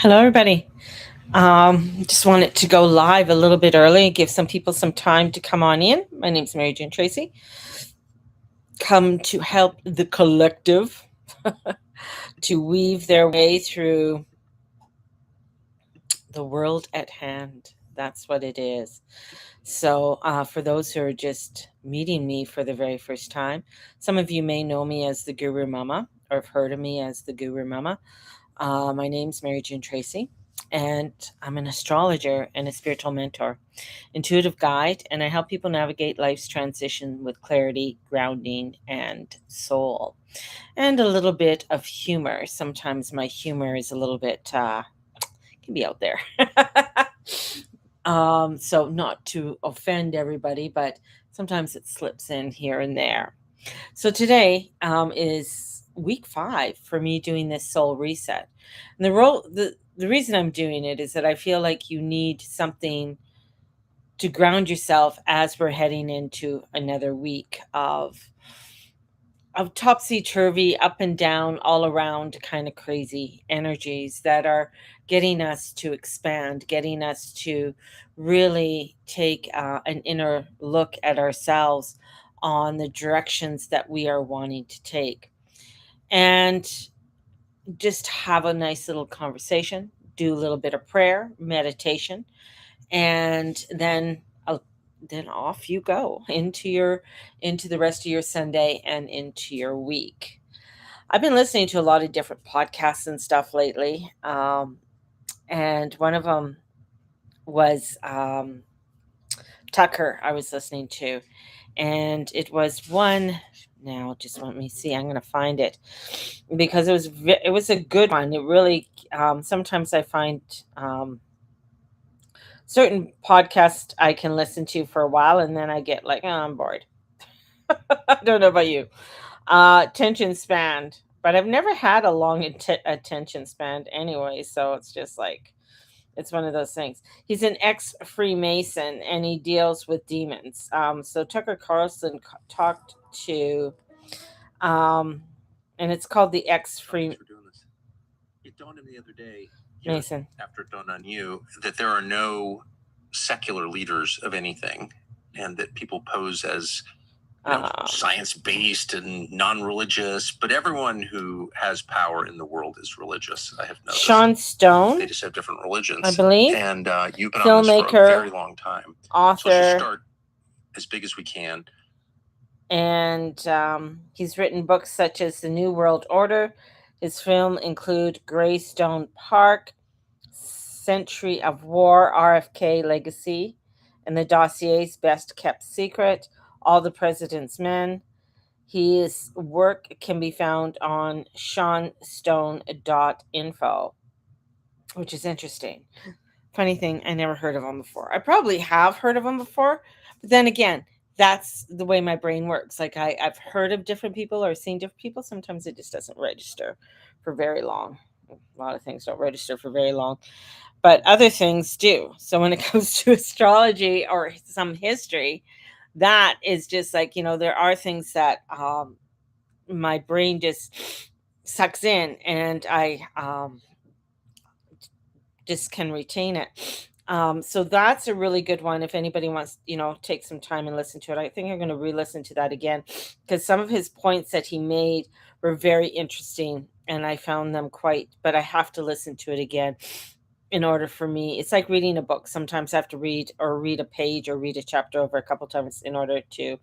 Hello, everybody. Just wanted to go live a little bit early and give some people some time to come on in. My name's Mary Jane Tracy. Come to help the collective to weave their way through the world at hand. That's what it is. So, for those who are just meeting me for the very first time, some of you may know me as the Guru Mama or have heard of me as the Guru Mama. My name's Mary Jane Tracy, and I'm an astrologer and a spiritual mentor, intuitive guide, and I help people navigate life's transition with clarity, grounding, and soul, and a little bit of humor. Sometimes my humor is a little bit can be out there. So not to offend everybody, but sometimes it slips in here and there. So today is week 5 for me doing this soul reset. And the reason I'm doing it is that I feel like you need something to ground yourself as we're heading into another week of topsy-turvy, up and down, all around kind of crazy energies that are getting us to expand, getting us to really take an inner look at ourselves on the directions that we are wanting to take. And just have a nice little conversation, do a little bit of prayer, meditation, and then off you go into the rest of your Sunday and into your week. I've been listening to a lot of different podcasts and stuff lately, and one of them was Tucker. I was listening to, and it was one. Now, just let me see. I'm going to find it because it was a good one. It really sometimes I find certain podcasts I can listen to for a while and then I get like, oh, I'm bored. I don't know about you. Attention span, but I've never had a long attention span anyway, so it's just like it's one of those things. He's an ex-Freemason and he deals with demons. So Tucker Carlson talked to, um, and it's called the ex-Free. It dawned on me the other day, Mason. after it dawned on you, that there are no secular leaders of anything, and that people pose as science-based and non-religious, but everyone who has power in the world is religious. I have noticed. Sean Stone, they just have different religions, I believe, and you've been on this for a very long time. author, so let's just start as big as we can. And he's written books such as The New World Order. His film include Greystone Park, Century of War, RFK Legacy, and the Dossier's Best Kept Secret, All the President's Men. His work can be found on seanstone.info, which is interesting. Funny thing, I never heard of him before. I probably have heard of him before, but then again, that's the way my brain works. Like I've heard of different people or seen different people. Sometimes it just doesn't register for very long. A lot of things don't register for very long, but other things do. So when it comes to astrology or some history, that is just like, there are things that my brain just sucks in and I just can retain it. So that's a really good one. If anybody wants, take some time and listen to it. I think I'm going to re-listen to that again because some of his points that he made were very interesting and I found them but I have to listen to it again in order for me. It's like reading a book. Sometimes I have to read a page or read a chapter over a couple times in order to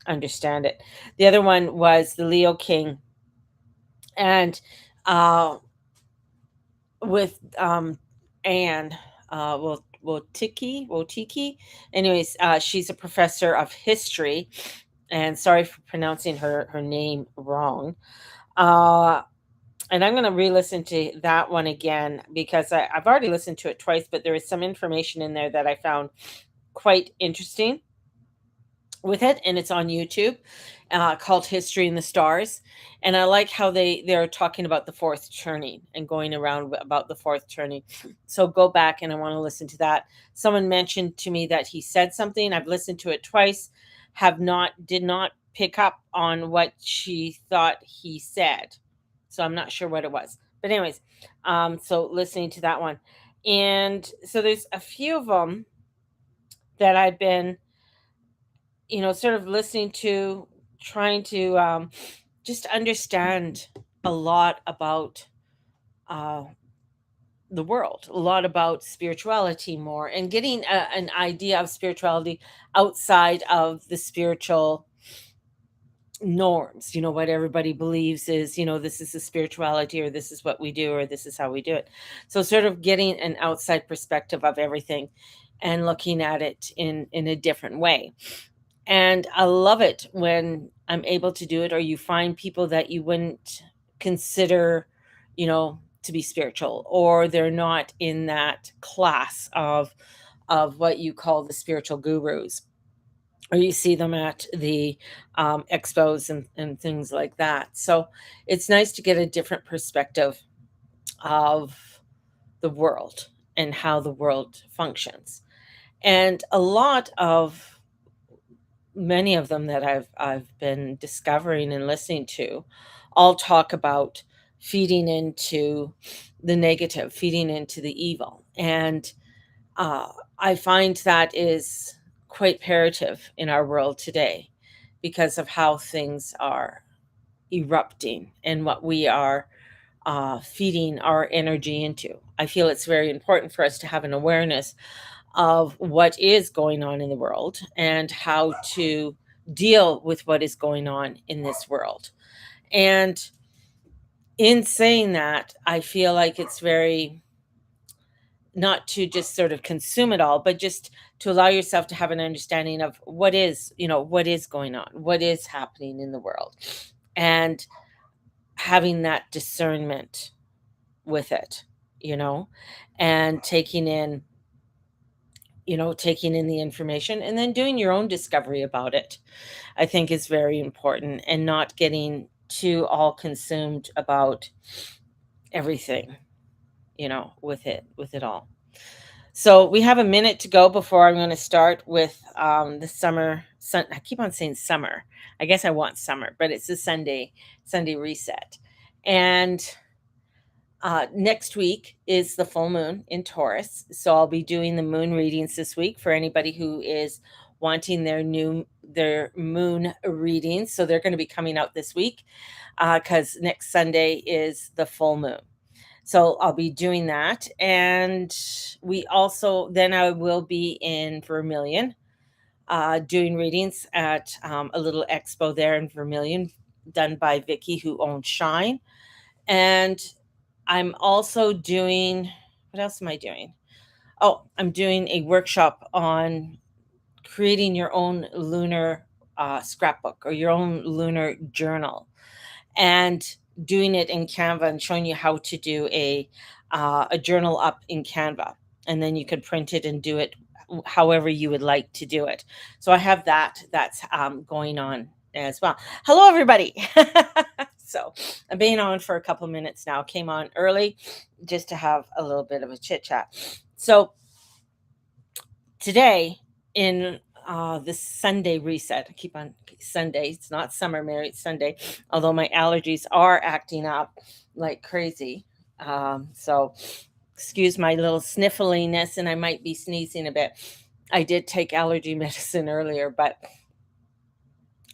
understand it. The other one was the Leo King, and with Anne Wotiki. Anyways, she's a professor of history, and sorry for pronouncing her name wrong. And I'm going to re-listen to that one again because I've already listened to it twice, but there is some information in there that I found quite interesting with it, and it's on YouTube, called History in the Stars. And I like how they're talking about the fourth turning and going around about the fourth turning. So go back and I want to listen to that. Someone mentioned to me that he said something. I've listened to it twice, did not pick up on what she thought he said. So I'm not sure what it was, But anyways, so listening to that one, and so there's a few of them that I've been, sort of listening to, trying to just understand a lot about uh, the world, a lot about spirituality more, and getting an idea of spirituality outside of the spiritual norms. What everybody believes is, this is the spirituality, or this is what we do, or this is how we do it. So sort of getting an outside perspective of everything and looking at it in a different way. And I love it when I'm able to do it, or you find people that you wouldn't consider, to be spiritual, or they're not in that class of what you call the spiritual gurus, or you see them at the expos and things like that. So it's nice to get a different perspective of the world and how the world functions. And a lot of many of them that I've been discovering and listening to all talk about feeding into the negative, feeding into the evil. And uh, I find that is quite imperative in our world today because of how things are erupting and what we are feeding our energy into. I feel it's very important for us to have an awareness of what is going on in the world and how to deal with what is going on in this world. And in saying that, I feel like it's very, not to just sort of consume it all, but just to allow yourself to have an understanding of what is going on, what is happening in the world, and having that discernment with it, you know, and taking in the information and then doing your own discovery about it, I think is very important, and not getting too all consumed about everything, with it all. So we have a minute to go before I'm going to start with the summer. I keep on saying summer. I guess I want summer, but it's a Sunday reset. And next week is the full moon in Taurus. So I'll be doing the moon readings this week for anybody who is wanting their moon readings. So they're going to be coming out this week because next Sunday is the full moon. So I'll be doing that. And then I will be in Vermilion doing readings at a little expo there in Vermilion done by Vicky, who owns Shine. And I'm also doing, what else am I doing? Oh, I'm doing a workshop on creating your own lunar scrapbook or your own lunar journal, and doing it in Canva and showing you how to do a journal up in Canva, and then you could print it and do it however you would like to do it. So I have that's going on as well. Hello, everybody. So I've been on for a couple minutes now. Came on early just to have a little bit of a chit chat. So today in this Sunday reset, I keep on Sunday. It's not summer, Mary. It's Sunday. Although my allergies are acting up like crazy. So excuse my little sniffliness, and I might be sneezing a bit. I did take allergy medicine earlier, but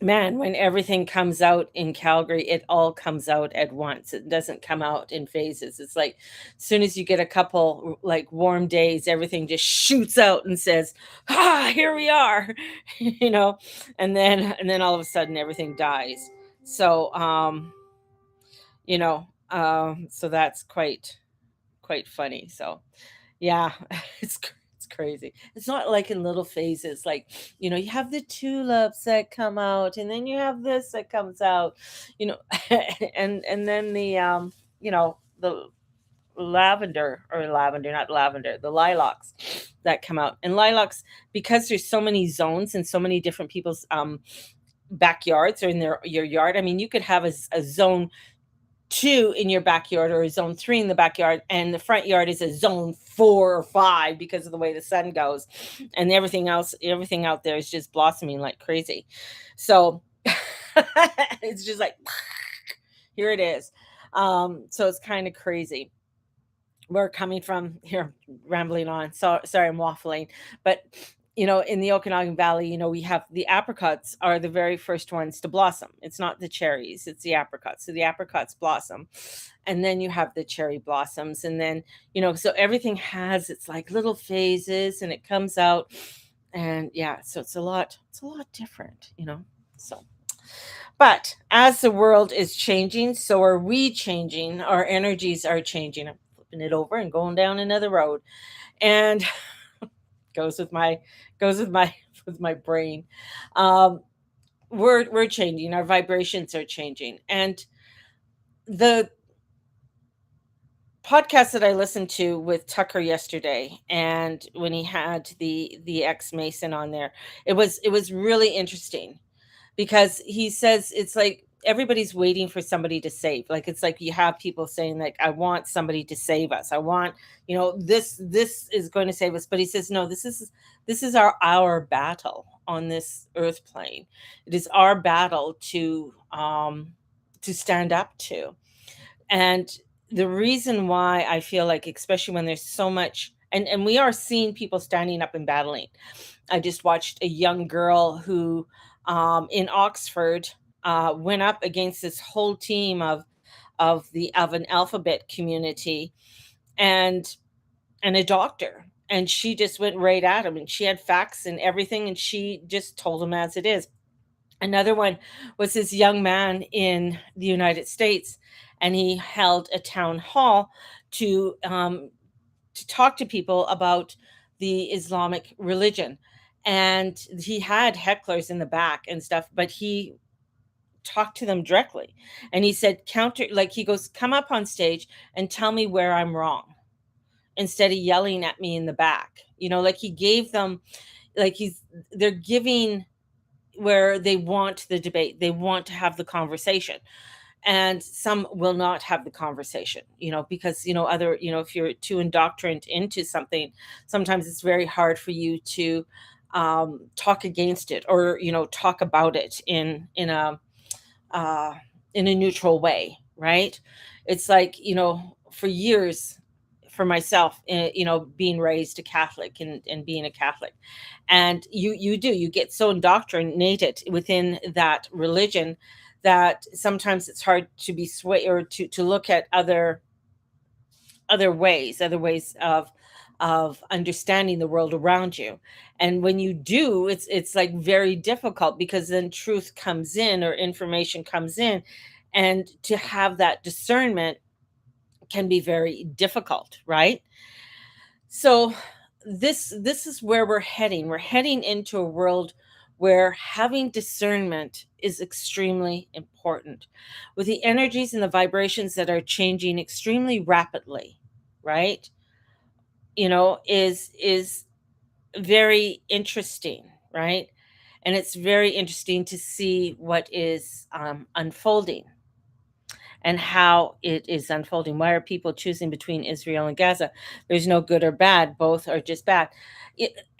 man, when everything comes out in Calgary, it all comes out at once. It doesn't come out in phases. It's like as soon as you get a couple like warm days, everything just shoots out and says, here we are, and then all of a sudden everything dies. So so that's quite funny. So yeah, it's crazy. It's not like in little phases, like, you have the tulips that come out, and then you have this that comes out, you know, and then the not lavender, the lilacs that come out. And lilacs, because there's so many zones and so many different people's backyards or in your yard. I mean, you could have a zone 2 in your backyard or a zone 3 in the backyard, and the front yard is a zone 4 or 5 because of the way the sun goes, and everything out there is just blossoming like crazy. So it's just like here it is. So it's kind of crazy. We're coming from here, rambling on. So sorry, I'm waffling, but in the Okanagan Valley, we have the apricots are the very first ones to blossom. It's not the cherries, it's the apricots. So the apricots blossom, and then you have the cherry blossoms, and then so everything has its like little phases, and it comes out, and yeah, so it's a lot different. So but as the world is changing, so are we changing. Our energies are changing. I'm flipping it over and going down another road. And goes with my goes with my with my brain. Um, we're changing. Our vibrations are changing. And the podcast that I listened to with Tucker yesterday, and when he had the ex Mason on there, it was really interesting because he says it's like everybody's waiting for somebody to save. Like it's like you have people saying like, I want somebody to save us. I want, this is going to save us. But he says, no, this is our battle on this earth plane. It is our battle to stand up to. And the reason why I feel like, especially when there's so much, and we are seeing people standing up and battling. I just watched a young girl who, in Oxford, went up against this whole team of an alphabet community, and and a doctor, and she just went right at him, and she had facts and everything, and she just told him as it is. Another one was this young man in the United States, and he held a town hall to talk to people about the Islamic religion. And he had hecklers in the back and stuff, but he talked to them directly. And he said, counter, like he goes, come up on stage and tell me where I'm wrong instead of yelling at me in the back. Like he gave them, like they're giving where they want the debate, they want to have the conversation, and some will not have the conversation, because other, if you're too indoctrined into something, sometimes it's very hard for you to talk against it, or talk about it uh, in a neutral way, right? It's like, for years, for myself, being raised a Catholic, and being a Catholic, and you get so indoctrinated within that religion that sometimes it's hard to be swayed, or to look at other ways of understanding the world around you. And when you do, it's like very difficult, because then truth comes in, or information comes in, and to have that discernment can be very difficult, right? So this is where we're heading. We're heading into a world where having discernment is extremely important, with the energies and the vibrations that are changing extremely rapidly, right? Is very interesting, right? And it's very interesting to see what is unfolding, and how it is unfolding. Why are people choosing between Israel and Gaza? There's no good or bad; both are just bad.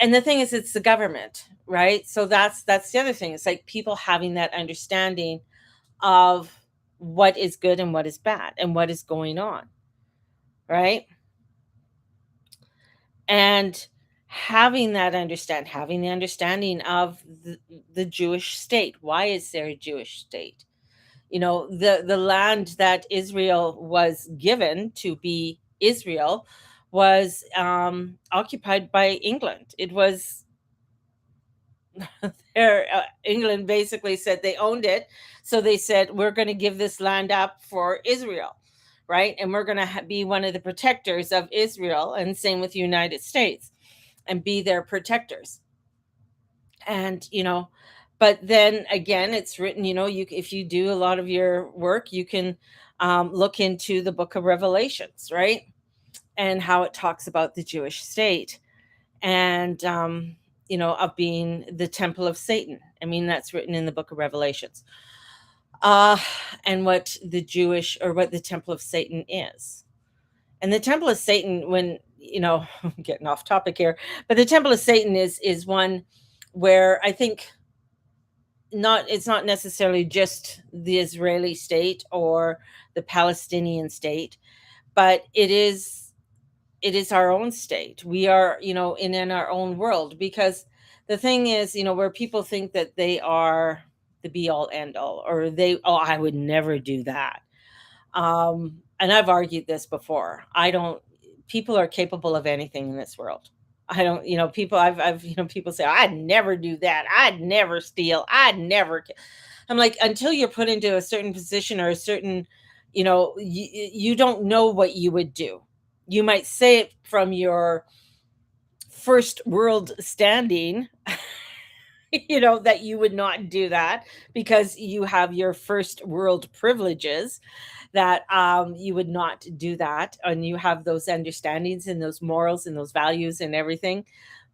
And the thing is, it's the government, right? So that's the other thing. It's like people having that understanding of what is good and what is bad, and what is going on, right? And having the understanding of the Jewish state. Why is there a Jewish state? The land that Israel was given to be Israel was occupied by England. It was there. England basically said they owned it, so they said, we're going to give this land up for Israel, right? And we're going to be one of the protectors of Israel, and same with the United States, and be their protectors. And but then again, it's written, you if you do a lot of your work, you can look into the book of Revelations, right? And how it talks about the Jewish state, and of being the temple of Satan. I mean, that's written in the book of Revelations. uh and what the Jewish, or what the temple of Satan is. And the temple of Satan, when I'm getting off topic here, but the temple of Satan is one where I think not it's not necessarily just the Israeli state or the Palestinian state, but it is our own state. We are, in our own world, because the thing is, where people think that they are the be all end all, or I would never do that. And I've argued this before. I don't People are capable of anything in this world. I don't, people I've people say I'd never do that. I'd never steal. I'm like, until you're put into a certain position or a certain, you don't know what you would do. You might say it from your first world standing, that you would not do that because you have your first world privileges, that you would not do that, and you have those understandings and those morals and those values and everything.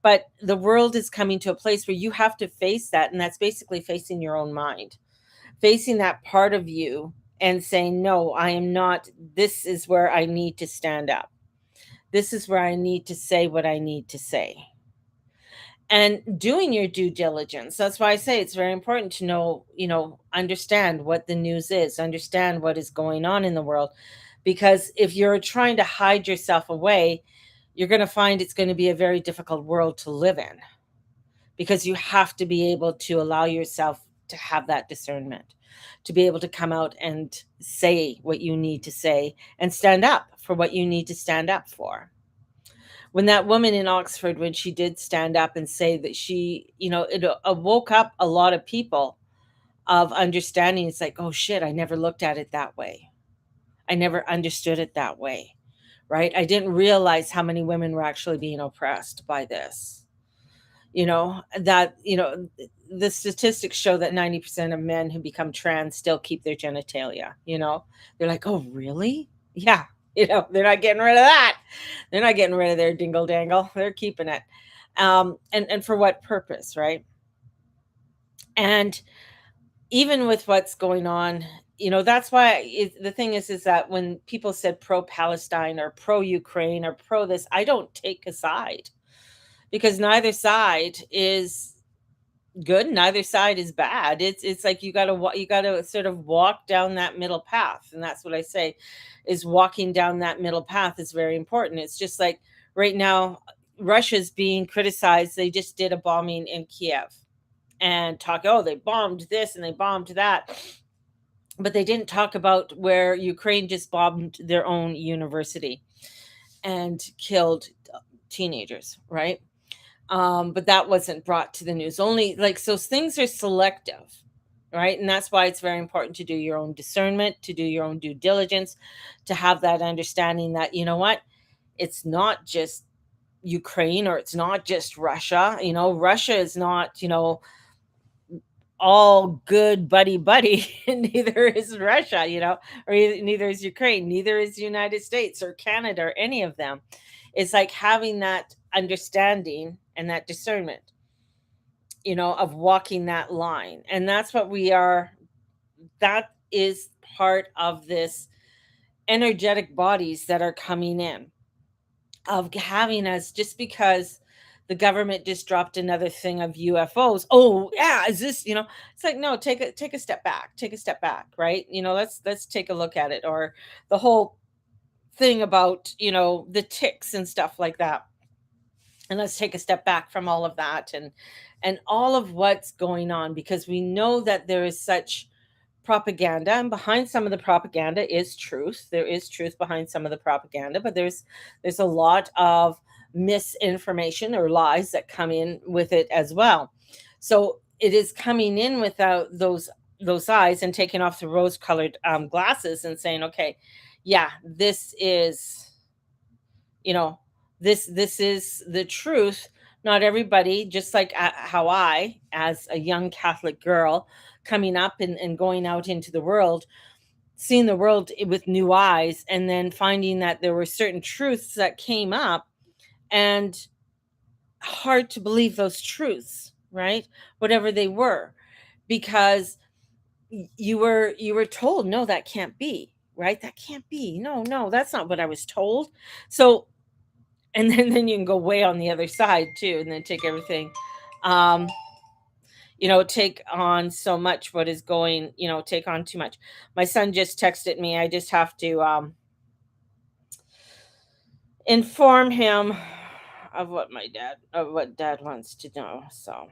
But the world is coming to a place where you have to face that, and that's basically facing your own mind, facing that part of you and saying, no, I am not. This is where I need to stand up. This is where I need to say what I need to say. And doing your due diligence. That's why I say it's very important to know, understand what the news is, understand what is going on in the world. Because if you're trying to hide yourself away, you're going to find it's going to be a very difficult world to live in, because you have to be able to allow yourself to have that discernment, to be able to come out and say what you need to say and stand up for what you need to stand up for. When that woman in Oxford, when she did stand up and say that it woke up a lot of people of understanding. It's like, oh shit, I never looked at it that way. I never understood it that way. Right? I didn't realize how many women were actually being oppressed by this. The statistics show that 90% of men who become trans still keep their genitalia. They're like, oh, really? Yeah. They're not getting rid of that. They're not getting rid of their dingle dangle. They're keeping it. And for what purpose, right? And even with what's going on, that's why the thing is that when people said pro Palestine or pro Ukraine or pro this, I don't take a side, because neither side is good, neither side is bad. It's like you got to sort of walk down that middle path, and that's what I say, is walking down that middle path is very important. It's just like right now Russia's being criticized. They just did a bombing in Kiev and talk, oh, they bombed this and they bombed that, but they didn't talk about where Ukraine just bombed their own university and killed teenagers, right? But that wasn't brought to the news. Only like, so things are selective, right? And that's why it's very important to do your own discernment, to do your own due diligence, to have that understanding that, what, it's not just Ukraine, or it's not just Russia. Russia is not, all good buddy, and neither is Russia, or neither is Ukraine, neither is the United States or Canada or any of them. It's like having that understanding and that discernment, of walking that line. And that's what we are. That is part of this energetic bodies that are coming in, of having us, just because the government just dropped another thing of UFOs. Oh yeah, is this, it's like, no, take a step back, right? Let's take a look at it. Or the whole thing about, the ticks and stuff like that. And let's take a step back from all of that, and all of what's going on, because we know that there is such propaganda, and behind some of the propaganda is truth. There is truth behind some of the propaganda, but there's a lot of misinformation or lies that come in with it as well. So it is coming in without those eyes, and taking off the rose colored glasses and saying, okay, yeah, this is, this is the truth. Not everybody, just like how I, as a young Catholic girl coming up and going out into the world, seeing the world with new eyes, and then finding that there were certain truths that came up, and hard to believe those truths, right? Whatever they were, because you were told, no, that can't be, right? That can't be. No, that's not what I was told. So, and then you can go way on the other side too, and then take everything, um take on so much what is going, take on too much. My son just texted me. I just have to inform him of what dad wants to know. So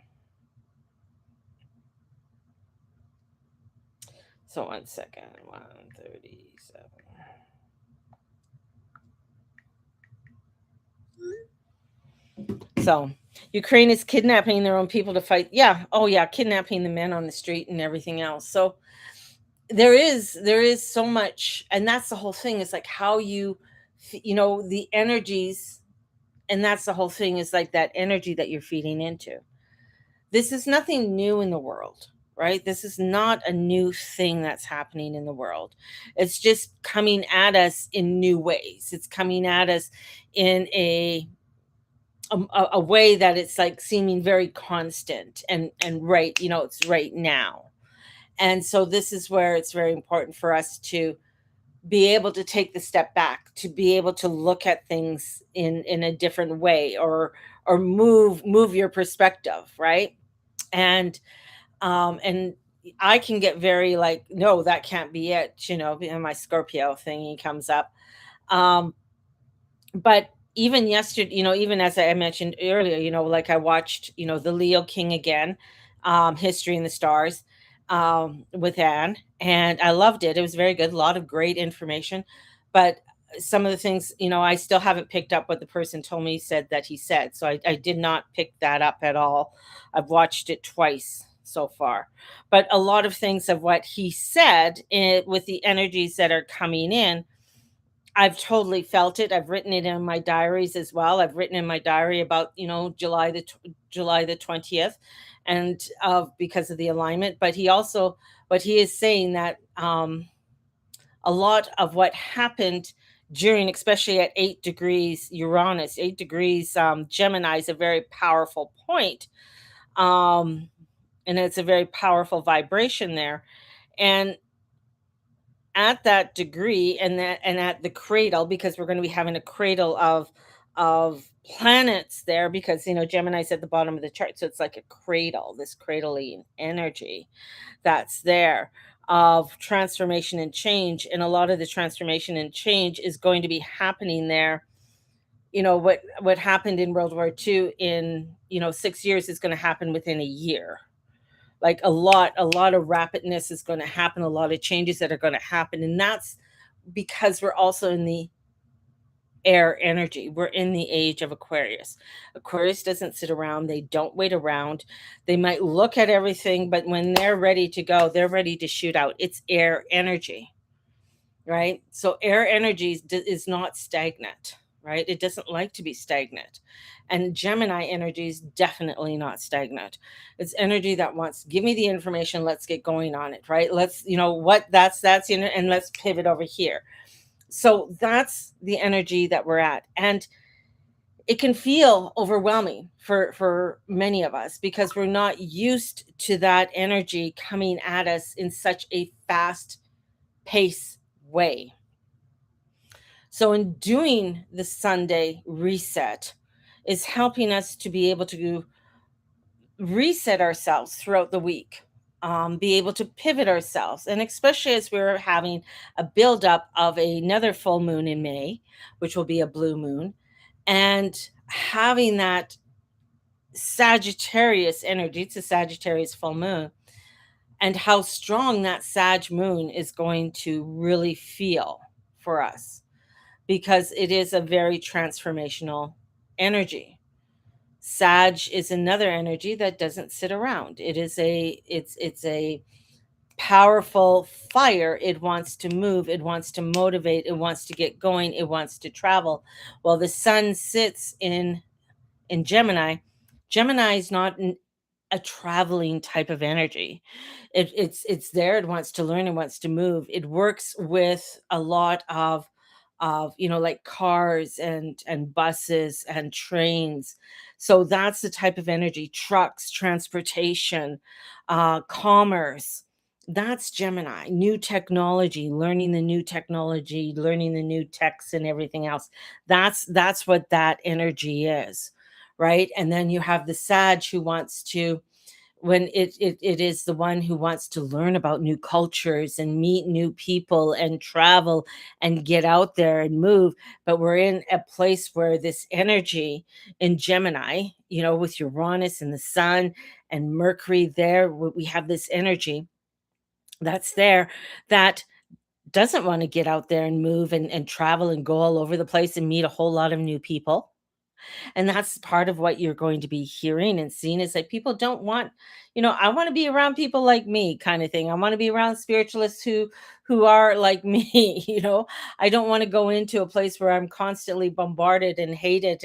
1 second. 137. So Ukraine is kidnapping their own people to fight. Yeah. Oh yeah, kidnapping the men on the street and everything else. So there is so much, and that's the whole thing. Is like how the energies, and that's the whole thing, is like that energy that you're feeding into. This is nothing new in the world, right? This is not a new thing that's happening in the world. It's just coming at us in new ways. It's coming at us in a way that it's like seeming very constant and right, it's right now. And so this is where it's very important for us to be able to take the step back, to be able to look at things in a different way, or move your perspective, right? And I can get very like, no, that can't be it, and my Scorpio thingy comes up. um but even yesterday, even as I mentioned earlier, like I watched, the Leo King again, History in the Stars, with Anne, and I loved it. It was very good, a lot of great information. But some of the things, I still haven't picked up what the person told me said that he said. So I did not pick that up at all. I've watched it twice so far. But a lot of things of what he said, with the energies that are coming in, I've totally felt it. I've written it in my diaries as well. I've written in my diary about, July the 20th, and because of the alignment. But he is saying that a lot of what happened during, especially at 8 degrees Uranus, 8 degrees Gemini, is a very powerful point. Um, and it's a very powerful vibration there. And at that degree, and at the cradle, because we're going to be having a cradle of planets there, because Gemini's at the bottom of the chart, so it's like a cradle, this cradling energy that's there, of transformation and change. And a lot of the transformation and change is going to be happening there. What happened in World War II in 6 years is going to happen within a year. Like a lot of rapidness is going to happen, a lot of changes that are going to happen. And that's because we're also in the air energy. We're in the age of Aquarius. Aquarius doesn't sit around, they don't wait around. They might look at everything, but when they're ready to go, they're ready to shoot out. It's air energy, right? So air energy is not stagnant, right? It doesn't like to be stagnant. And Gemini energy is definitely not stagnant. It's energy that wants, give me the information, let's get going on it, right? Let's, what that's and let's pivot over here. So that's the energy that we're at. And it can feel overwhelming for many of us, because we're not used to that energy coming at us in such a fast pace way. So, in doing the Sunday reset, is helping us to be able to reset ourselves throughout the week, be able to pivot ourselves. And especially as we're having a buildup of another full moon in May, which will be a blue moon, and having that Sagittarius energy, it's a Sagittarius full moon, and how strong that Sag moon is going to really feel for us, because it is a very transformational energy. Sag is another energy that doesn't sit around. It's a powerful fire. It wants to move, it wants to motivate, it wants to get going, it wants to travel. Well, the sun sits in Gemini. Gemini is not a traveling type of energy. It's there. It wants to learn. It wants to move. It works with a lot of like cars and buses and trains. So that's the type of energy. Trucks, transportation, commerce. That's Gemini. New technology, learning the new technology, learning the new techs and everything else. That's what that energy is, right? And then you have the Sag, who wants to when it is the one who wants to learn about new cultures and meet new people and travel and get out there and move. But we're in a place where this energy in Gemini, with Uranus and the sun and Mercury there, we have this energy that's there that doesn't want to get out there and move and travel and go all over the place and meet a whole lot of new people. And that's part of what you're going to be hearing and seeing is that people don't want, I want to be around people like me kind of thing. I want to be around spiritualists who are like me. I don't want to go into a place where I'm constantly bombarded and hated,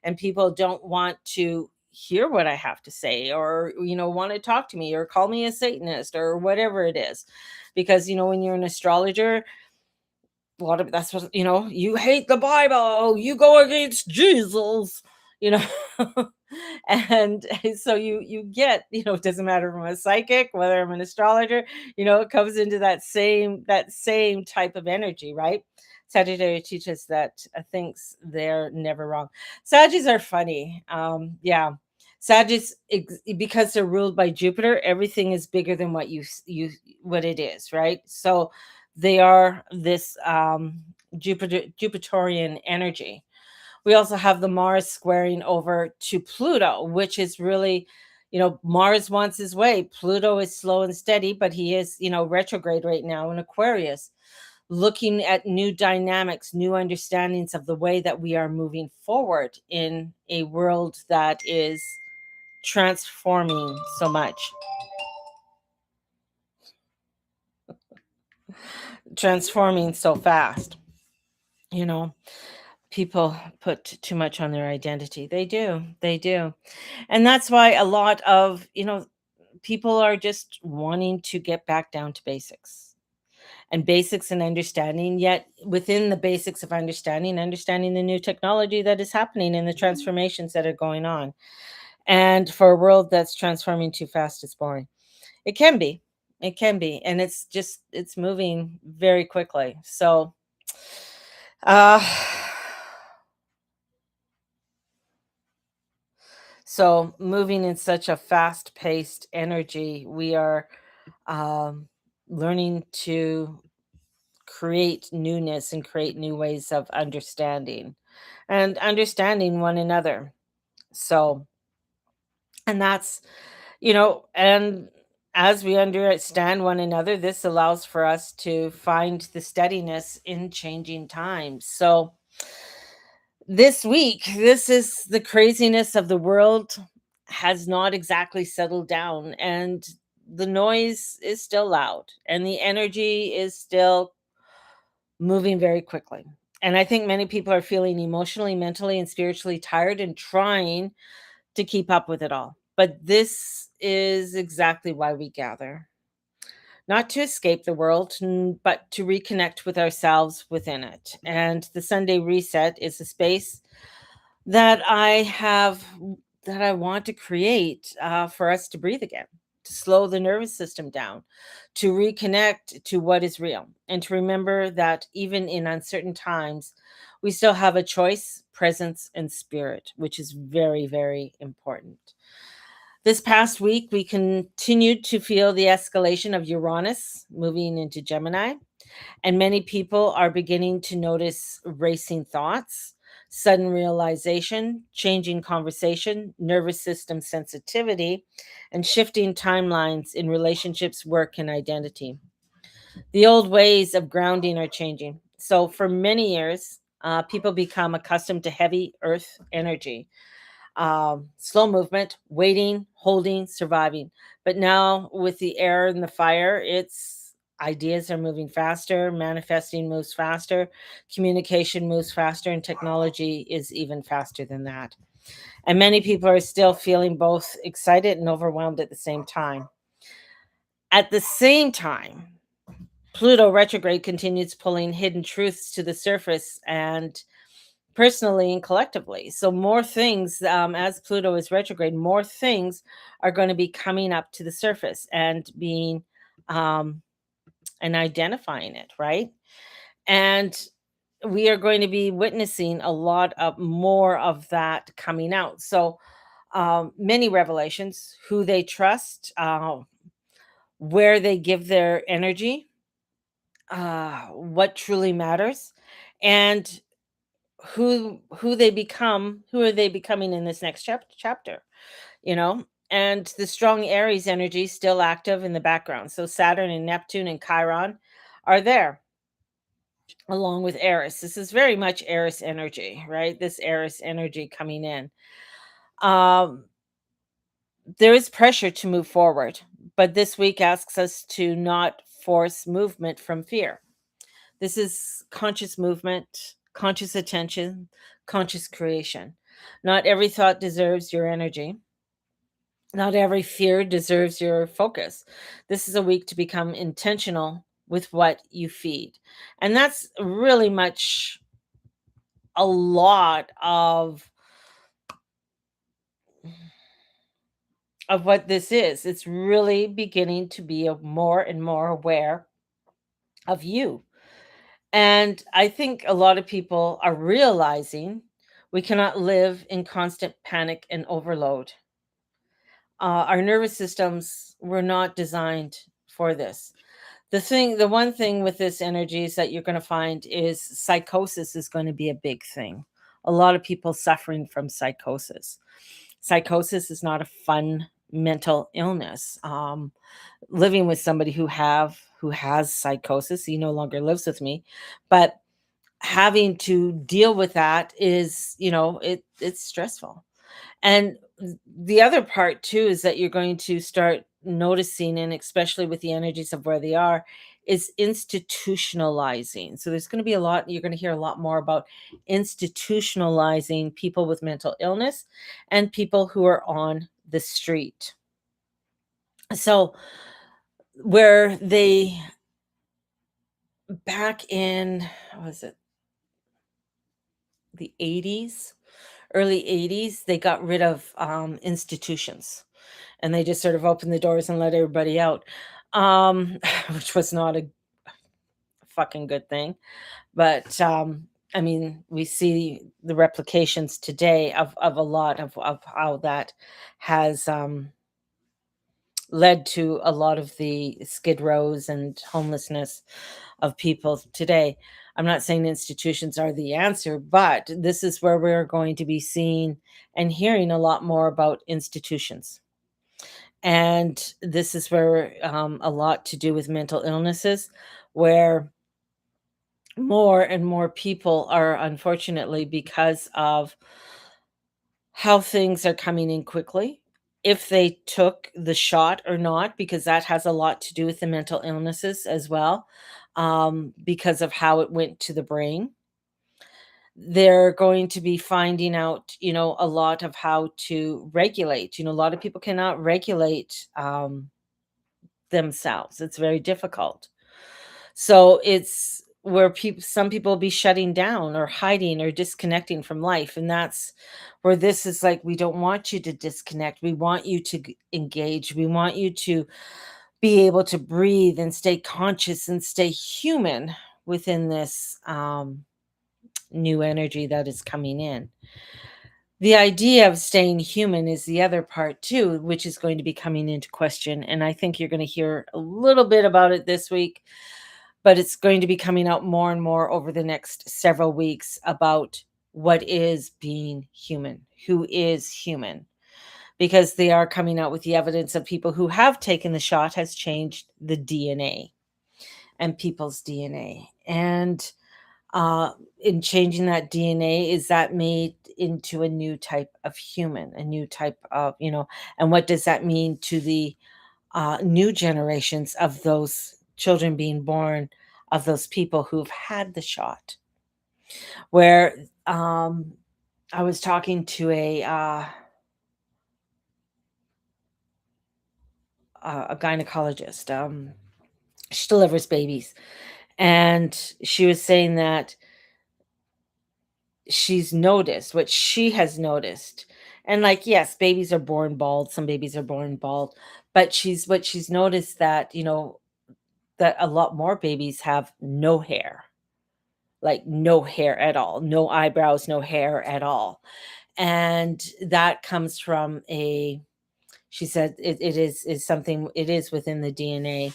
and people don't want to hear what I have to say, or want to talk to me or call me a Satanist or whatever it is. Because when you're an astrologer, a lot of that's what, you hate the Bible, you go against Jesus, you know. And so you get, it doesn't matter if I'm a psychic, whether I'm an astrologer, it comes into that same type of energy, right? Sagittarius teaches that thinks they're never wrong. Sagittarius are funny. Yeah. Sagittarius, because they're ruled by Jupiter, everything is bigger than what it is, right? So they are this Jupiterian energy. We also have the Mars squaring over to Pluto, which is really, Mars wants his way. Pluto is slow and steady, but he is, retrograde right now in Aquarius, looking at new dynamics, new understandings of the way that we are moving forward in a world that is transforming so much, transforming so fast. You know, people put too much on their identity. They do. They do. And that's why a lot of, people are just wanting to get back down to basics and basics and understanding, yet within the basics of understanding the new technology that is happening and the transformations that are going on. And for a world that's transforming too fast, it's boring. It can be. It can be. And it's moving very quickly. Uh so moving in such a fast-paced energy, we are um learning to create newness and create new ways of understanding and understanding one another. So, and that's, and as we understand one another, this allows for us to find the steadiness in changing times. So, this week, this is the craziness of the world has not exactly settled down, and the noise is still loud, and the energy is still moving very quickly. And I think many people are feeling emotionally, mentally, and spiritually tired and trying to keep up with it all. But this is exactly why we gather, not to escape the world, but to reconnect with ourselves within it. And the Sunday reset is a space that I want to create for us to breathe again, to slow the nervous system down, to reconnect to what is real, and to remember that even in uncertain times, we still have a choice, presence, and spirit, which is very, very important. This past week, we continued to feel the escalation of Uranus moving into Gemini, and many people are beginning to notice racing thoughts, sudden realization, changing conversation, nervous system sensitivity, and shifting timelines in relationships, work, and identity. The old ways of grounding are changing. So, for many years, people become accustomed to heavy earth energy, slow movement, waiting, holding, surviving. But now with the air and the fire, it's ideas are moving faster, manifesting moves faster, communication moves faster, and technology is even faster than that. And many people are still feeling both excited and overwhelmed at the same time. At the same time, Pluto retrograde continues pulling hidden truths to the surface and personally and collectively. So more things, as Pluto is retrograde, more things are going to be coming up to the surface and being um, and identifying it, right? And we are going to be witnessing a lot of more of that coming out. So Many revelations, who they trust, where they give their energy, what truly matters, and who they become, who are they becoming in this next chapter, you know? And the strong Aries energy is still active in the background. So Saturn and Neptune and Chiron are there along with Eris. This is very much Eris energy, right? This Eris energy coming in. Um, there is pressure to move forward, but this week asks us to not force movement from fear. This is conscious movement, conscious attention, conscious creation. Not every thought deserves your energy. Not every fear deserves your focus. This is a week to become intentional with what you feed. And that's really much a lot of what this is. It's really beginning to be more and more aware of you. And I think a lot of people are realizing we cannot live in constant panic and overload. Our nervous systems were not designed for this. The one thing with this energy is that you're going to find is psychosis is going to be a big thing. A lot of people suffering from psychosis. Psychosis is not a fun mental illness. Living with somebody who has psychosis, he no longer lives with me, but having to deal with that is, it's stressful. And the other part too is that you're going to start noticing, and especially with the energies of where they are, is institutionalizing. So there's going to be a lot, you're going to hear a lot more about institutionalizing people with mental illness and people who are on the street. So where they back in, what was it, the 80s, early 80s, they got rid of institutions, and they just sort of opened the doors and let everybody out, um, which was not a fucking good thing. But I mean, we see the replications today of a lot of how that has led to a lot of the skid rows and homelessness of people today. I'm not saying institutions are the answer, but this is where we're going to be seeing and hearing a lot more about institutions. And this is where a lot to do with mental illnesses, where more and more people are, unfortunately, because of how things are coming in quickly, if they took the shot or not, because that has a lot to do with the mental illnesses as well, because of how it went to the brain. They're going to be finding out, a lot of how to regulate. A lot of people cannot regulate themselves. It's very difficult. So it's where some people will be shutting down or hiding or disconnecting from life. And that's where this is like, we don't want you to disconnect. We want you to engage. We want you to be able to breathe and stay conscious and stay human within this new energy that is coming in. The idea of staying human is the other part too, which is going to be coming into question. And I think you're going to hear a little bit about it this week, but it's going to be coming out more and more over the next several weeks about what is being human, who is human, because they are coming out with the evidence of people who have taken the shot has changed the DNA and people's DNA. And uh, in changing that DNA, is that made into a new type of human, a new type of, and what does that mean to the new generations of those children being born, of those people who've had the shot? Where I was talking to a gynecologist. She delivers babies, and she was saying that she's noticed what she has noticed. And like, yes, babies are born bald, some babies are born bald, but she's noticed that, that a lot more babies have no hair, like no hair at all, no eyebrows, no hair at all. And that comes from a, she said it is something, it is within the DNA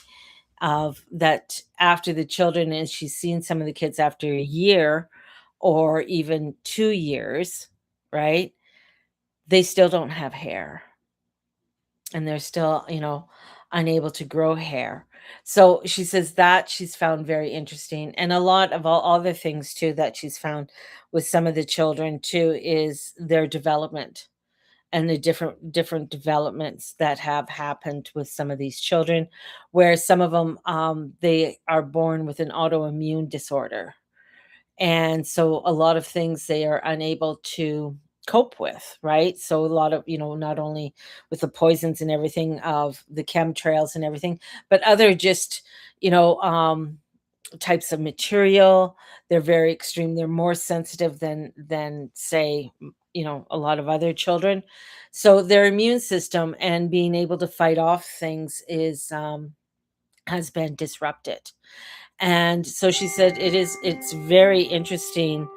of that, after the children, and she's seen some of the kids after a year or even 2 years, right? They still don't have hair, and they're still, unable to grow hair. So she says that she's found very interesting. And a lot of all other things too that she's found with some of the children too is their development, and the different developments that have happened with some of these children, where some of them, they are born with an autoimmune disorder, and so a lot of things they are unable to cope with, right? So a lot of, not only with the poisons and everything of the chemtrails and everything, but other just, you know um types of material. They're very extreme, they're more sensitive than say, a lot of other children. So their immune system and being able to fight off things is, has been disrupted. And so she said it's very interesting,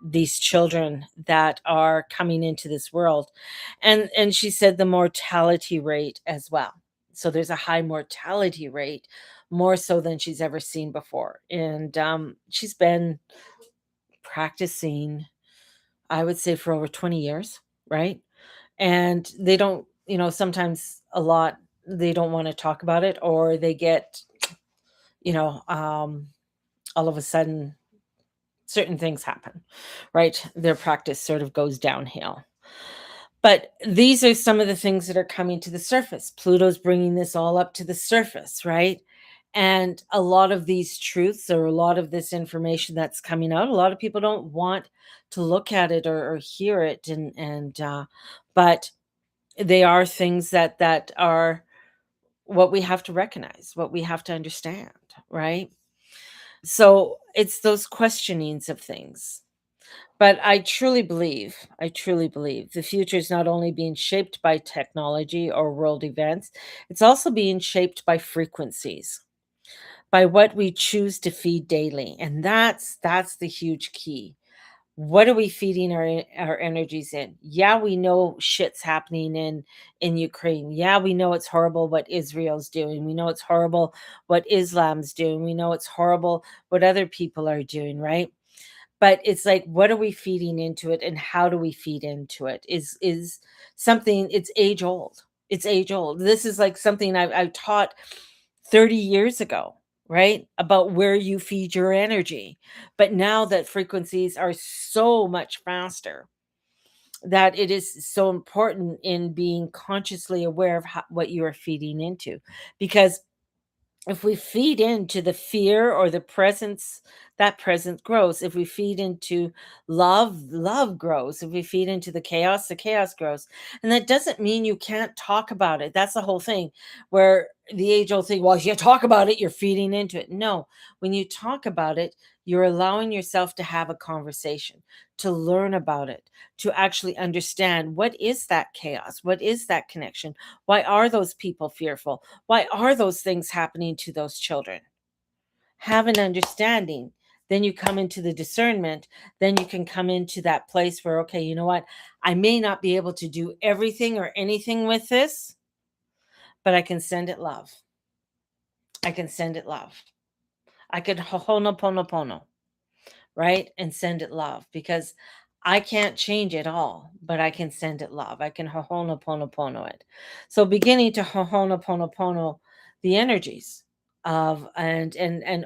these children that are coming into this world. And she said the mortality rate as well. So there's a high mortality rate, more so than she's ever seen before. And she's been practicing, I would say, for over 20 years, right? And they don't, sometimes a lot, they don't want to talk about it, or they get, you know um all of a sudden certain things happen, right? Their practice sort of goes downhill. But these are some of the things that are coming to the surface. Pluto's bringing this all up to the surface, right? And a lot of these truths, or a lot of this information that's coming out, a lot of people don't want to look at it, or hear it, but they are things that are what we have to recognize, what we have to understand, right? So it's those questionings of things. But I truly believe the future is not only being shaped by technology or world events, it's also being shaped by frequencies, by what we choose to feed daily. And that's the huge key. What are we feeding our energies in? Yeah, we know shit's happening in Ukraine. Yeah, we know it's horrible what Israel's doing. We know it's horrible what Islam's doing. We know it's horrible what other people are doing, right? But it's like, what are we feeding into it, and how do we feed into it is something, it's age old. It's age old. This is like something I taught 30 years ago, right? About where you feed your energy. But now that frequencies are so much faster, that it is so important in being consciously aware of what you are feeding into. Because if we feed into the fear or the presence, that presence grows. If we feed into love, love grows. If we feed into the chaos grows. And that doesn't mean you can't talk about it. That's the whole thing, where the age old thing, well, if you talk about it, you're feeding into it. No, when you talk about it, you're allowing yourself to have a conversation, to learn about it, to actually understand what is that chaos? What is that connection? Why are those people fearful? Why are those things happening to those children? Have an understanding. Then you come into the discernment. Then you can come into that place where, okay, you know what? I may not be able to do everything or anything with this, but I can send it love. I can send it love. I can ho'onoponopono, right? And send it love, because I can't change it all, but I can send it love. I can ho'onoponopono it. So beginning to ho'onoponopono the energies of, and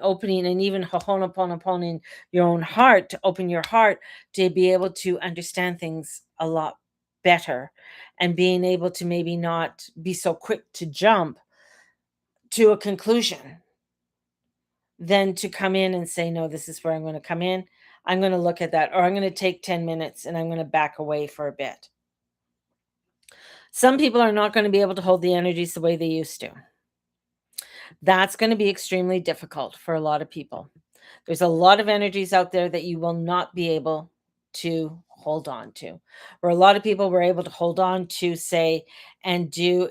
opening, and even ho'onoponoponoing your own heart, to open your heart to be able to understand things a lot better, and being able to maybe not be so quick to jump to a conclusion, than to come in and say, no, this is where I'm going to come in. I'm going to look at that, or I'm going to take 10 minutes and I'm going to back away for a bit. Some people are not going to be able to hold the energies the way they used to. That's going to be extremely difficult for a lot of people. There's a lot of energies out there that you will not be able to hold on to. Where a lot of people were able to hold on to, say, and do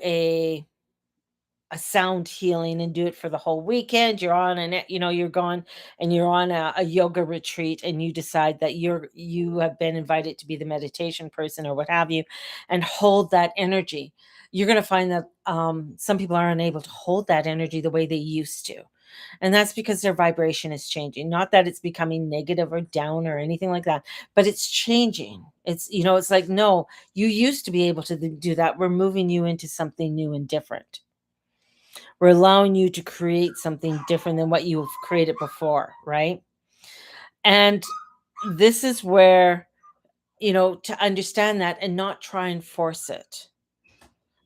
a sound healing and do it for the whole weekend. You're on you're gone and you're on a yoga retreat, and you decide that you have been invited to be the meditation person or what have you, and hold that energy. You're going to find that some people are unable to hold that energy the way they used to. And that's because their vibration is changing. Not that it's becoming negative or down or anything like that, but it's changing. It's like, no, you used to be able to do that. We're moving you into something new and different. We're allowing you to create something different than what you've created before, right? And this is where, to understand that and not try and force it.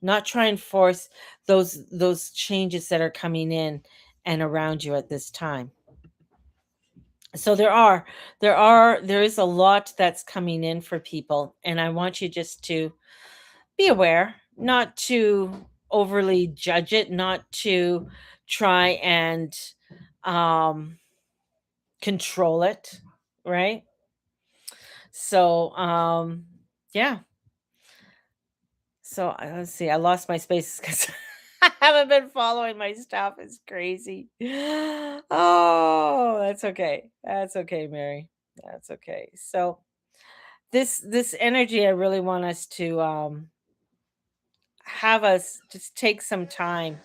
Not try and force those changes that are coming in and around you at this time. So there is a lot that's coming in for people, and I want you just to be aware, not to overly judge it, not to try and um control it, right? So yeah. So let's see, I lost my spaces because I haven't been following my stuff. It's crazy. Oh, that's okay. That's okay, Mary. That's okay. So this energy, I really want us to have us just take some time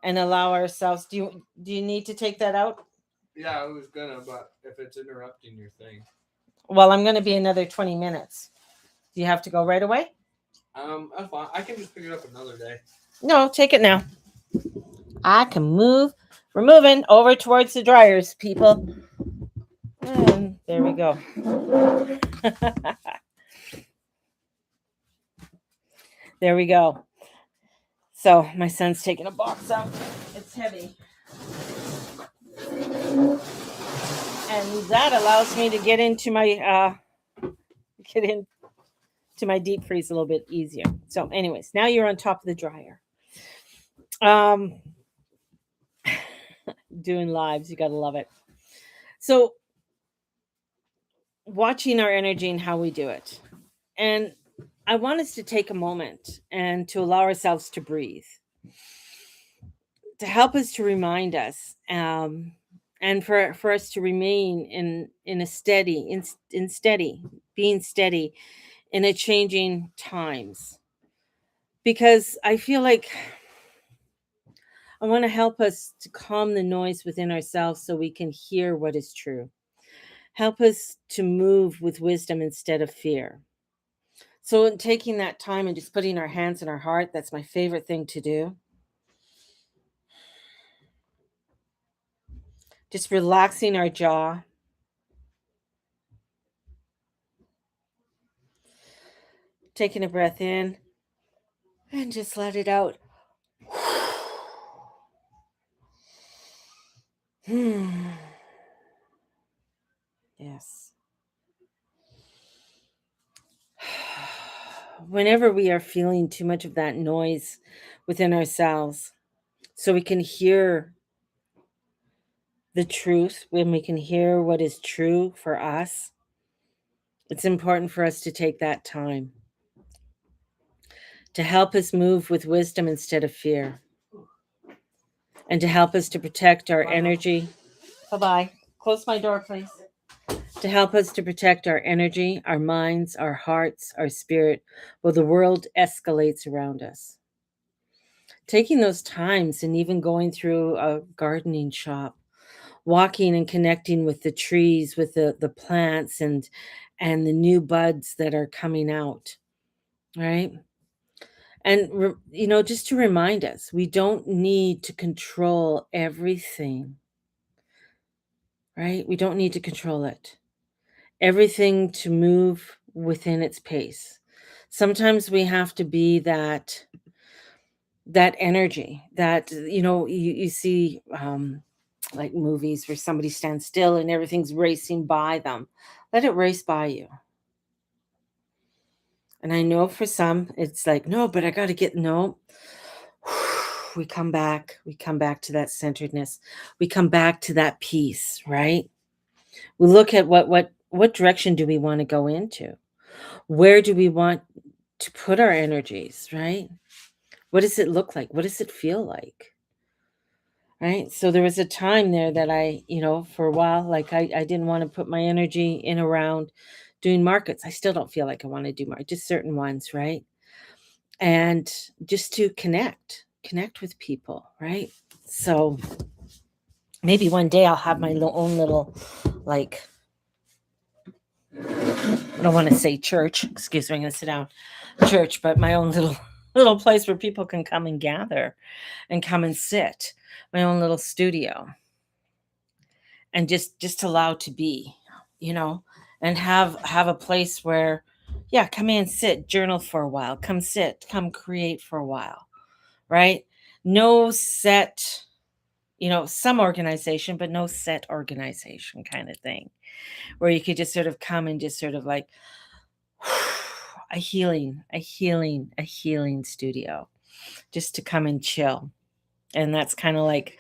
and allow ourselves. Do you need to take that out? Yeah, I was gonna, but if it's interrupting your thing. Well, I'm going to be another 20 minutes. Do you have to go right away? That's fine. I can just pick it up another day. No, take it now. I can move. We're moving over towards the dryers, people. And there we go. There we go. So my son's taking a box out. It's heavy. And that allows me to get into my deep freeze a little bit easier. So anyways, now you're on top of the dryer. Doing lives, you gotta love it. So watching our energy and how we do it. And I want us to take a moment and to allow ourselves to breathe, to help us to remind us, and for us to remain in a steady, in steady, being steady in a changing times. Because I feel like I want to help us to calm the noise within ourselves so we can hear what is true. Help us to move with wisdom instead of fear. So, in taking that time and just putting our hands in our heart, that's my favorite thing to do. Just relaxing our jaw. Taking a breath in and just let it out. Yes. Whenever we are feeling too much of that noise within ourselves, so we can hear the truth, when we can hear what is true for us, it's important for us to take that time to help us move with wisdom instead of fear, and to help us to protect our energy. Bye bye. Close my door, please. To help us to protect our energy, our minds, our hearts, our spirit, while the world escalates around us. Taking those times and even going through a gardening shop, walking and connecting with the trees, with the plants and the new buds that are coming out, right? And just to remind us, we don't need to control everything, right? We don't need to control it. Everything to move within its pace. Sometimes we have to be that energy that you see, like movies where somebody stands still and everything's racing by them. Let it race by you. And I know for some it's like, no, but I got to get, no. We come back to that centeredness. We come back to that peace, right? We look at what direction do we want to go into? Where do we want to put our energies, right? What does it look like? What does it feel like? right? So there was a time there that I, for a while, like I didn't want to put my energy in around doing markets. I still don't feel like I want to do markets, just certain ones, right? And just to connect with people, right? So maybe one day I'll have my own little, like, I don't want to say church, excuse me, I'm going to sit down, church, but my own little little place where people can come and gather and come and sit, my own little studio, and just allow to be, you know, and have a place where, yeah, come in, sit, journal for a while, come sit, come create for a while, right? No set, some organization, but no set organization kind of thing, where you could just sort of come and just sort of like a healing studio, just to come and chill. And that's kind of like,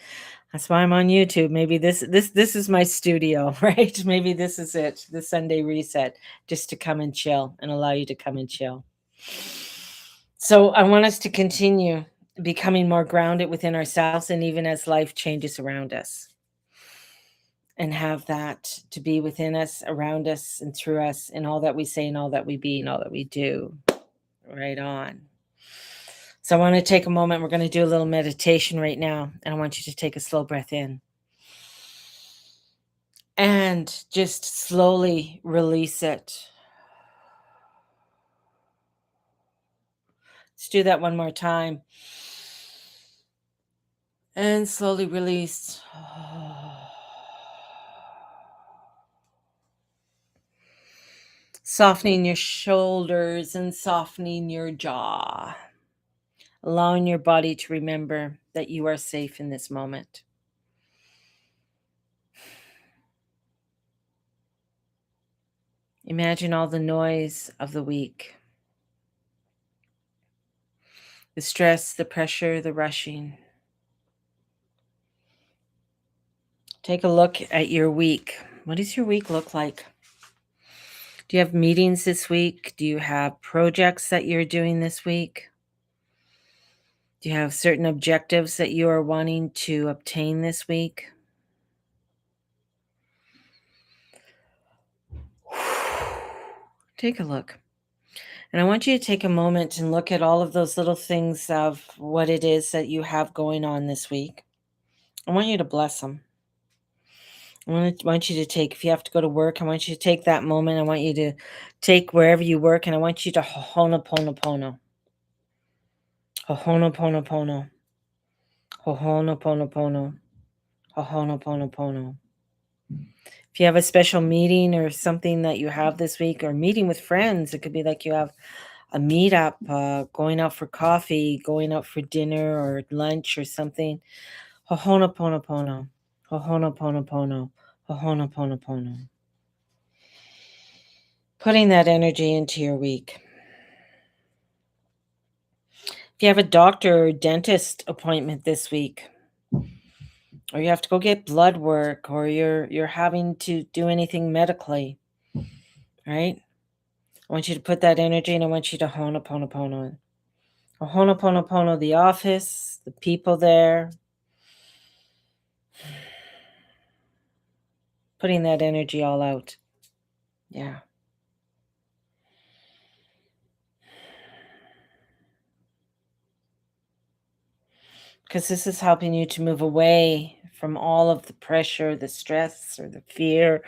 that's why I'm on YouTube. Maybe this is my studio, right? Maybe this is it, the Sunday reset, just to come and chill and allow you to come and chill. So I want us to continue becoming more grounded within ourselves, and even as life changes around us, and have that to be within us, around us, and through us, in all that we say and all that we be and all that we do. Right on. So I want to take a moment. We're going to do a little meditation right now, and I want you to take a slow breath in and just slowly release it. Let's do that one more time. And slowly release. Softening your shoulders and softening your jaw. Allowing your body to remember that you are safe in this moment. Imagine all the noise of the week. The stress, the pressure, the rushing. Take a look at your week. What does your week look like? Do you have meetings this week? Do you have projects that you're doing this week? Do you have certain objectives that you are wanting to obtain this week? Take a look. And I want you to take a moment and look at all of those little things of what it is that you have going on this week. I want you to bless them. I want you to take, if you have to go to work, I want you to take that moment. I want you to take wherever you work, and I want you to ho'onoponopono. Ho'onoponopono. Ho'onoponopono. Ho'onoponopono. If you have a special meeting or something that you have this week, or meeting with friends, it could be like you have a meetup, going out for coffee, going out for dinner or lunch or something. Ho'onoponopono. Ho'onoponopono. Ho'onoponopono. Putting that energy into your week. If you have a doctor or dentist appointment this week, or you have to go get blood work, or you're having to do anything medically, right? I want you to put that energy, and I want you to ho'onoponopono. Ho'onoponopono the office, the people there. Putting that energy all out. Yeah. Because this is helping you to move away from all of the pressure, the stress, or the fear,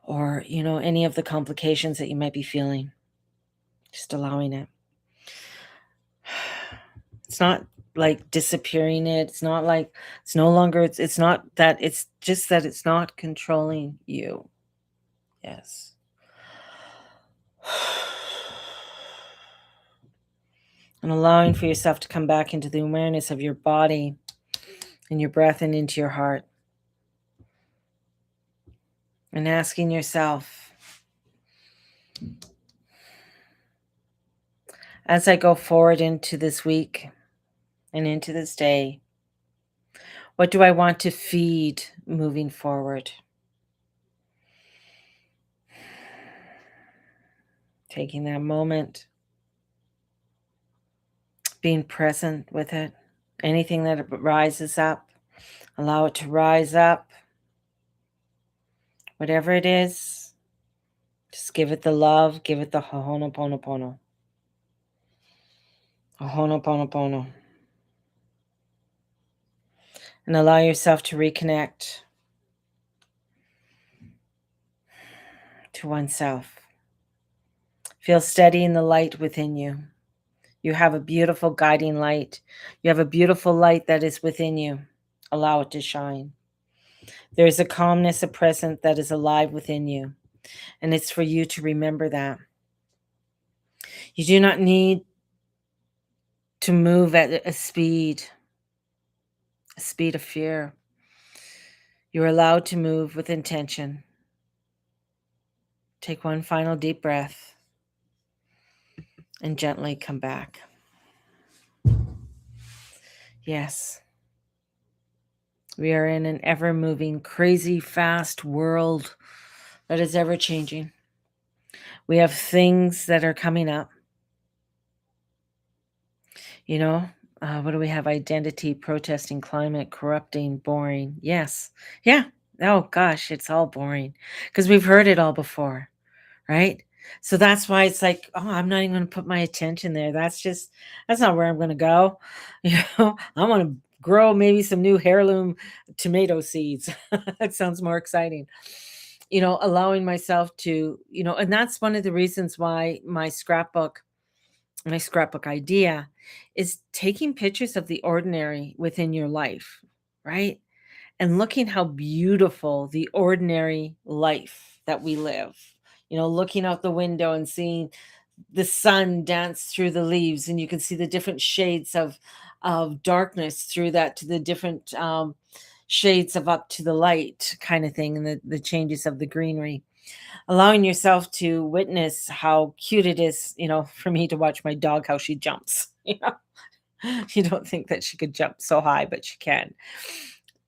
or, any of the complications that you might be feeling. Just allowing it. It's not like disappearing it. It's not like it's no longer, it's not that, it's just that it's not controlling you. Yes. And allowing for yourself to come back into the awareness of your body and your breath and into your heart. And asking yourself, as I go forward into this week and into this day, what do I want to feed moving forward? Taking that moment, being present with it, anything that rises up, Allow it to rise up. Whatever it is, just give it the love, give it the ho'oponopono. Ho'oponopono. And allow yourself to reconnect to oneself. Feel steady in the light within you. You have a beautiful guiding light. You have a beautiful light that is within you. Allow it to shine. There is a calmness, a presence that is alive within you. And it's for you to remember that. You do not need to move at a speed of fear. You're allowed to move with intention. Take one final deep breath and gently come back. Yes. We are in an ever-moving, crazy, fast world that is ever-changing. We have things that are coming up. You know, what do we have? Identity, protesting, climate, corrupting, boring. Yes. Yeah. Oh, gosh, it's all boring because we've heard it all before, right? So that's why it's like, oh, I'm not even going to put my attention there. That's not where I'm going to go. I want to grow maybe some new heirloom tomato seeds. That sounds more exciting. Allowing myself to, and that's one of the reasons why my scrapbook idea is taking pictures of the ordinary within your life, right? And looking how beautiful the ordinary life that we live. Looking out the window and seeing the sun dance through the leaves, and you can see the different shades of darkness through that to the different shades of up to the light kind of thing, and the changes of the greenery. Allowing yourself to witness how cute it is, for me to watch my dog, how she jumps. You don't think that she could jump so high, but she can.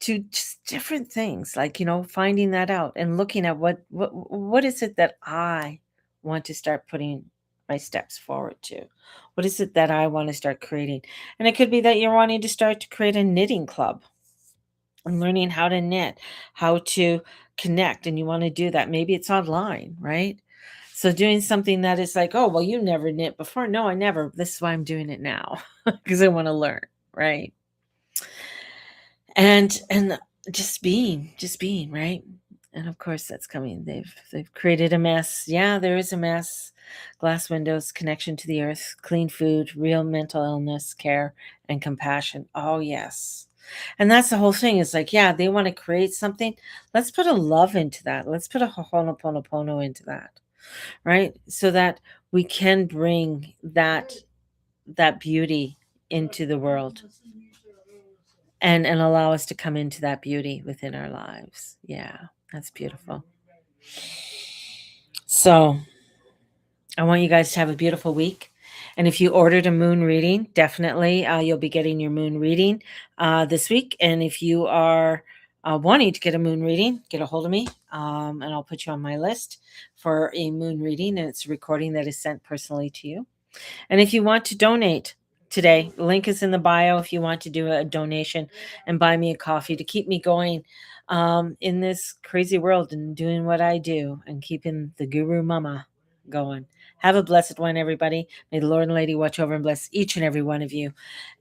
To just different things, like, finding that out and looking at what is it that I want to start putting my steps forward to. What is it that I want to start creating? And it could be that you're wanting to start to create a knitting club and learning how to knit, how to connect, and you want to do that. Maybe it's online, right? So doing something that is like, oh, well, you never knit before. No, I never. This is why I'm doing it now, because I want to learn, right? And just being, right? And of course that's coming. They've created a mess. Yeah, there is a mess. Glass windows, connection to the earth, clean food, real mental illness care, and compassion. Oh yes. And that's the whole thing. Is like, yeah, they want to create something. Let's put a love into that. Let's put a ho'oponopono into that, right? So that we can bring that beauty into the world, and allow us to come into that beauty within our lives. Yeah, that's beautiful. So I want you guys to have a beautiful week. And if you ordered a moon reading, definitely you'll be getting your moon reading this week. And if you are wanting to get a moon reading, get a hold of me, and I'll put you on my list for a moon reading. And it's a recording that is sent personally to you. And if you want to donate today, the link is in the bio if you want to do a donation and buy me a coffee to keep me going in this crazy world and doing what I do and keeping the guru mama going. Have a blessed one, everybody. May the Lord and Lady watch over and bless each and every one of you.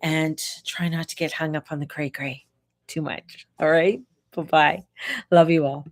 And try not to get hung up on the cray-cray too much. All right? Bye-bye. Love you all.